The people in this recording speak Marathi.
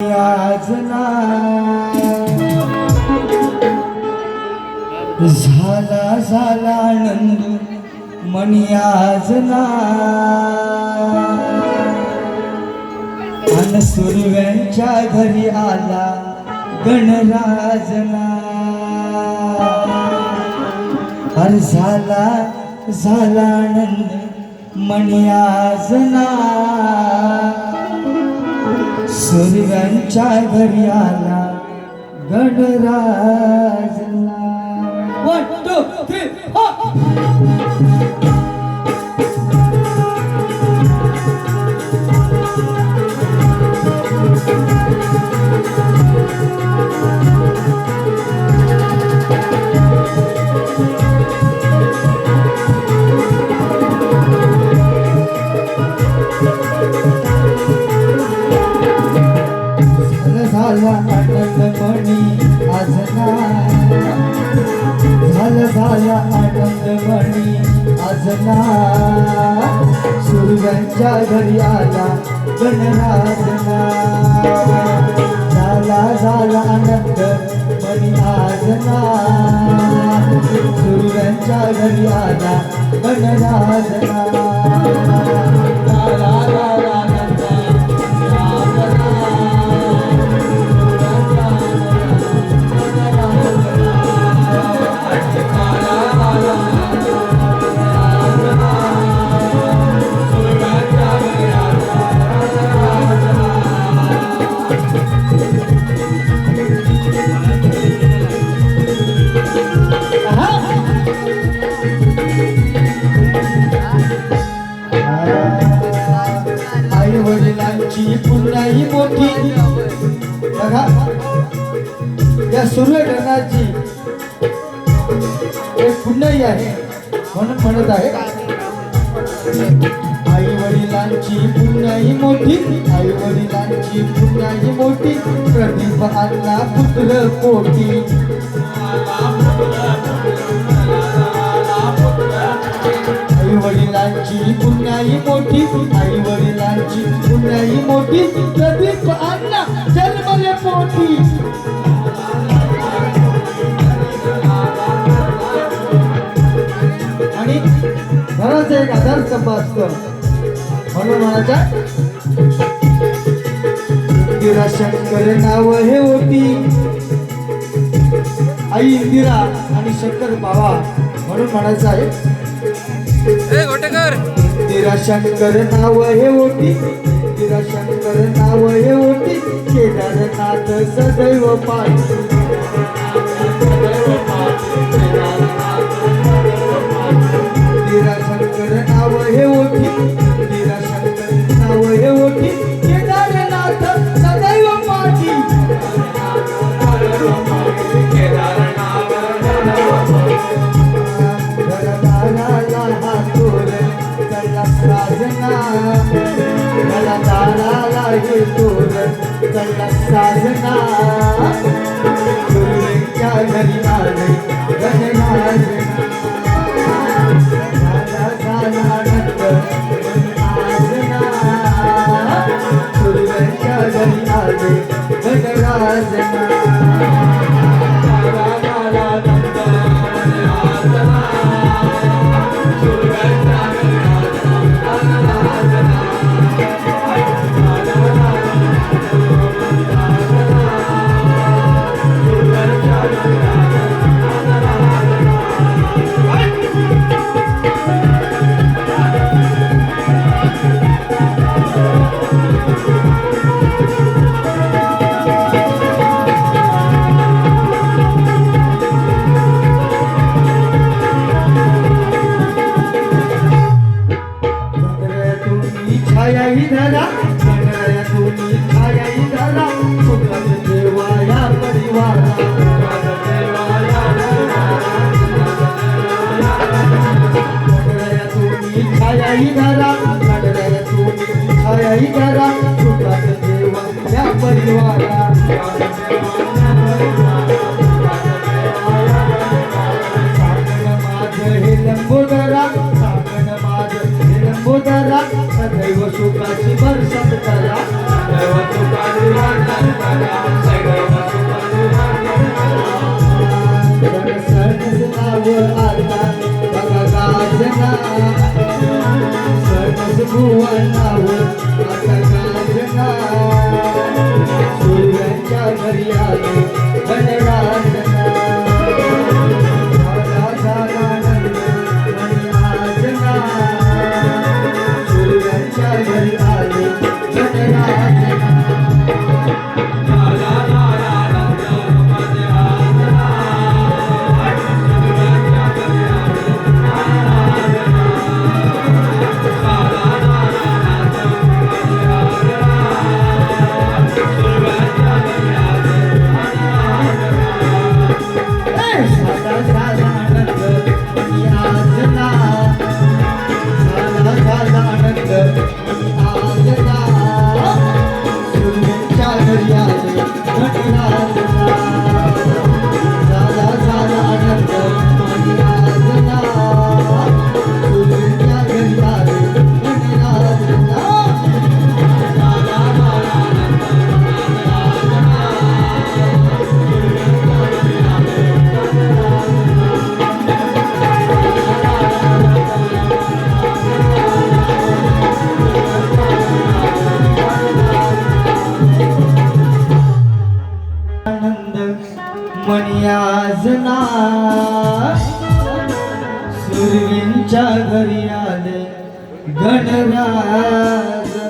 याजना झाला झाला आनंद मनी याजना अन सुरव्यांच्या घरी आला गणराजना अरे झाला झाला आनंद मनी याजना सूर्यांच्या घरी आला गणराजना. 1 2 3 झाला आनंदमणी आजना झाला आनंदमणी आजना सूर्यांच्या घरी आला गणराजना झाला आनंदमणी आजना सूर्यांच्या घरी आला गणराजना आई वडिलांची पुण्याई मोठी बघा या सूर्यग्रहणाची एक पुण्याई आहे म्हणून म्हणत आहे आई वडिलांची पुण्याई मोठी आई वडिलांची पुण्याई मोठी प्रदीप आणला पुत्र कोटी आई वडिलांची पुण्याई मोठी आई वडिलांची पुण्याई मोठी प्रदीप अण्णा जन्मले पोटी आणि घराचा एक आधारस्तंभ असतो म्हणून म्हणायचा इंदिरा शंकर नाव हे होती आई इंदिरा आणि शंकर बाबा म्हणून म्हणायचं आहे इंदिरा शंकर नाव हे होती इंदिरा शंकर नाव हे होती केदारनाथ सदैव पाठी इंदिरा शंकर नाव हे होती इंदिरा शंकर नाव हे होती केदारनाथ सदैव पाठी साजना सूर्यांच्या घरी आले गणराजना झाला आनंद आजना सूर्यांच्या घरी आले गणराजना सदैव सुखाची बरसात करा, सदैव सुखाची सूर्याच्या घरी आले गणराजना झाला नंद मनी आजना सूर्याच्या घरी आले गणराजना मनियाजना सुरवींच्या घरी आले गणराज